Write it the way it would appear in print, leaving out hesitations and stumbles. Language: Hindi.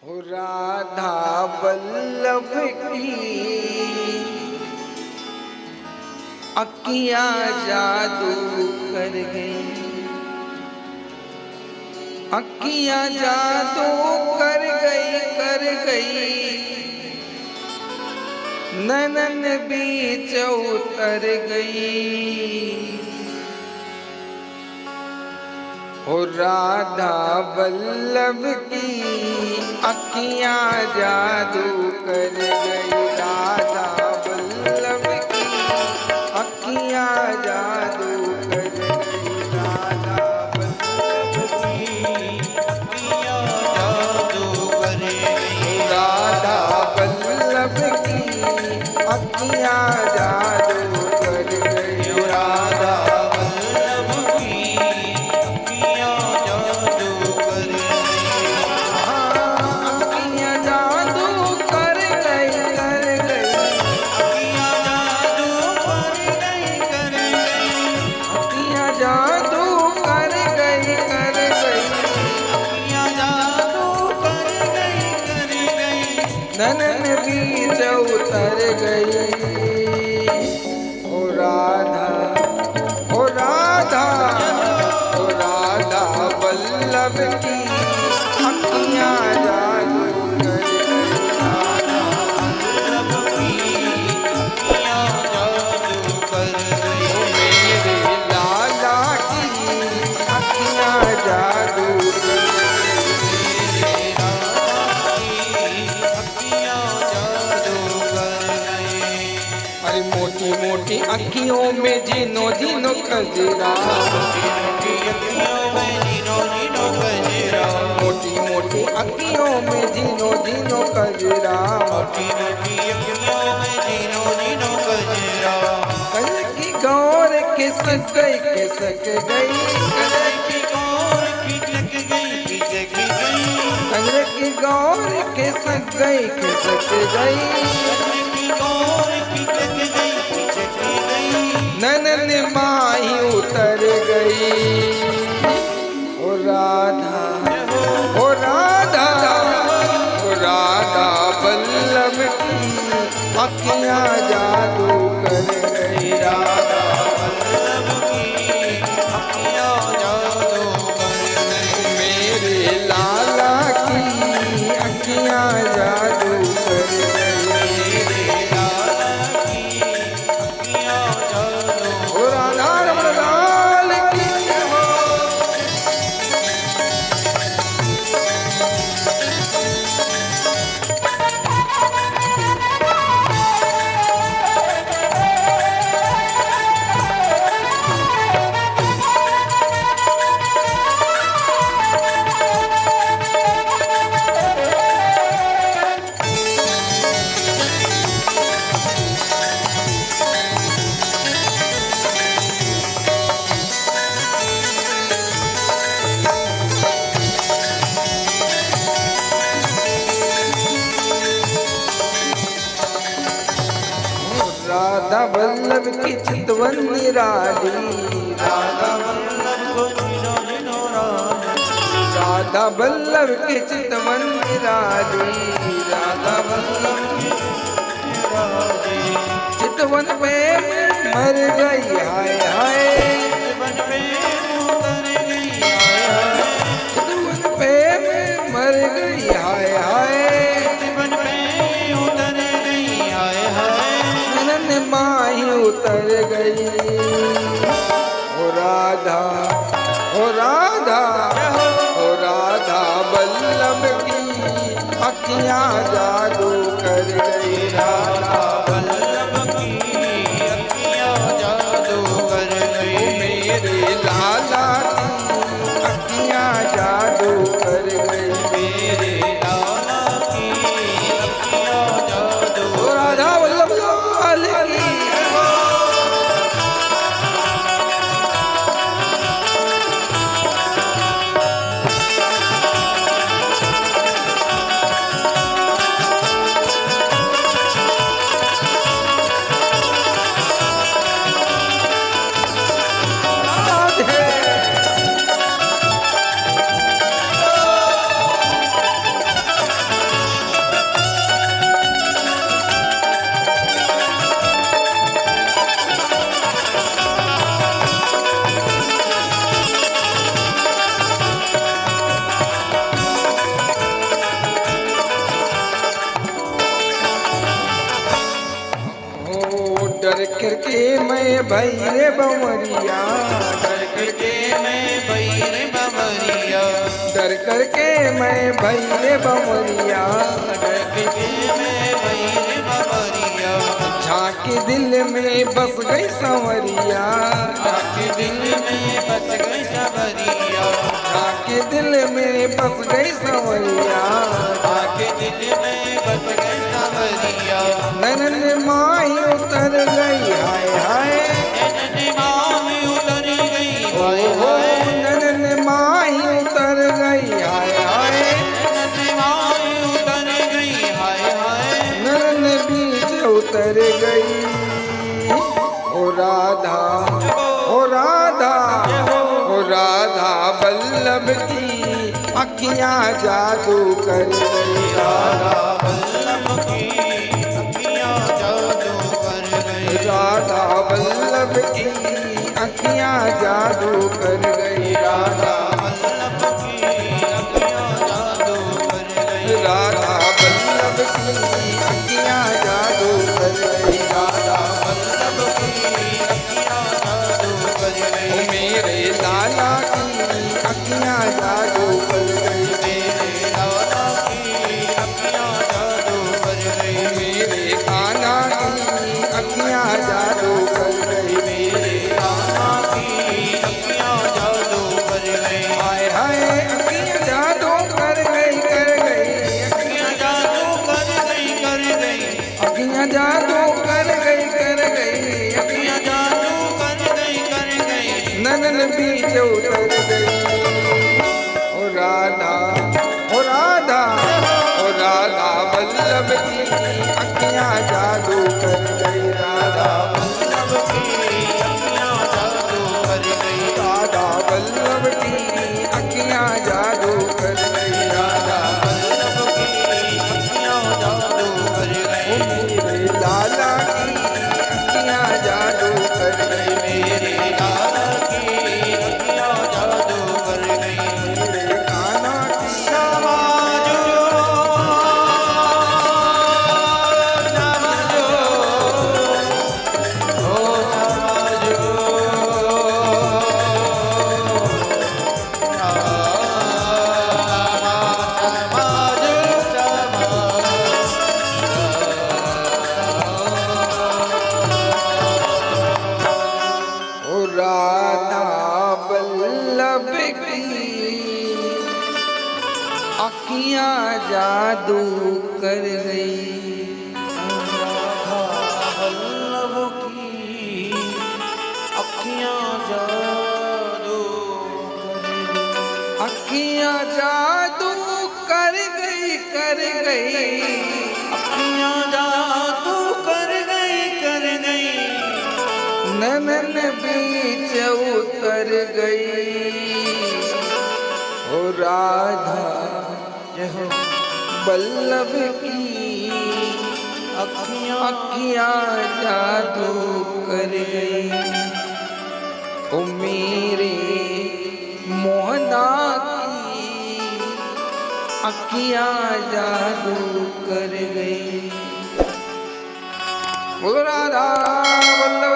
हो राधा वल्लभ की अखियां जादू कर गई, अखियां जादू कर गई, नैनन बीच उतर गई। हो राधा वल्लभ की अखियां जादू कर गई, राधा वल्लभ की अखियां जादू कर गई, राधा वल्लभ की अखियां जादू कर गई, राधा वल्लभ की अखियां जादू कर गई, राधा नैनन बीच उतर गई। ओ राधा, ओ राधा, ओ राधा वल्लभ की अखियां जादू कर गई, राधा वल्लभ की अखियां जादू कर गई, मेरे लाला की अखियां जादू कर गई। मोटी मोटी अखियों में जीनो जीनो कजरा, मोटी मोटी अखियों में जीनो जीनो कजरा, मोटी मोटी अखियों में जीनो जीनो कजरा, मोटी मोटी अखियों में जीनो जीनो कजरा। कल की गौर खिसक गई, खिसक गई, कल की गौर खिसक गई, खिसक गई, कल की गौर खिसक गई, खिसक गई, नैनन माही उतर गई। ओ राधा, ओ राधा, ओ राधा वल्लभ की अखियां जादू कर गई, राधा वल्लभ की अखियां जादू कर गई, मेरे लाला की अखियां जादू कर गई, मेरे लाला की अखियां जादू। ओ राधा रमण लाल की हो। राधा वल्लभ की चितवन निराली, राधा वल्लभ को जीनो जीनो रानी, राधा वल्लभ की चितवन निराली, राधा वल्लभ की चितवन पे मर गई, हाय हाय, चितवन पे उतर गई, हाय हाय, चितवन पे मर गई, हाय हाय, चितवन पे उतर गई, हाय हाय, माही उतर गई। ओ राधा, ओ राधा, ओ राधा वल्लभ की अखियां जादू कर गई, राधा वल्लभ की अखियां जादू कर गई, मेरे लाला की अखियां जादू कर गई, मेरे लाला की अखियां जादू। ओ राधा वल्लभ लाल की भई रे बमरिया, डर करके मैं भई रे बमरिया, डर करके मैं भई रे बमरिया, डर करके मैं भई रे बमरिया, झांके दिल में बस गई संवरिया, झांके दिल में बस गई संवरिया, झांके दिल में बस गई संवरिया, झांके दिल में बस गई संवरिया, नैनन माही उतर गई हाय हाय, नैनन माही उतर गई हाय ओ हाय, नैनन माही उतर गई हाय हाय, नैनन माही उतर गई हाय हाय, नैनन बीच उतर गई। ओ राधा, ओ राधा, ओ राधा वल्लभ की अखियां जादू कर गई, राधा वल्लभ की अखियां जादू कर गई, राधा वल्लभ की अखियां जादू कर गई, राधा वल्लभ की अखियां जादू कर गई, राधा वल्लभ की अखियां जादू कर गई, राधा वल्लभ की अखियां जादू कर गई, ओ मेरे लाला की अखियां जादू कर गई, मेरे लाला की अखियां जादू कर गई, मेरे कान्हा की अखियां जादू कर गई, मेरे कान्हा की अखियां जादू कर गई, हाय हाय अखियां जादू कर गई, कर गई अखियां जादू कर गई, कर गई, अखियां जादू कर गई, कर गई अखियां जादू कर गई, कर गई, नैनन बीच उतर गई। ओ राधा, ओ राधा, ओ राधा वल्लभ की अखियां जादू कर गई, राधा वल्लभ की अखियां जादू कर गई, राधा वल्लभ की अखियां जादू कर गई, राधा वल्लभ की अखियां जादू कर गई, मेरे लाला की अखियां जादू कर गई, मेरे लाला की अखियां जादू कर गई, मेरे कान्हा की समझो समझो ओ समझो ओ राधा वल्लभ की अखियां जादू कर गई, वल्लभ की अखियां जादू अखियां जादू कर गई, कर गई अखियां जादू कर गई, कर गई, नैनन बीच उतर गई। ओ राधा जय हो वल्लभ की अखियां अखियां जादू कर गई, ओ मेरे मोहना की अखियां जादू कर गई। बोलो राधा वल्लभ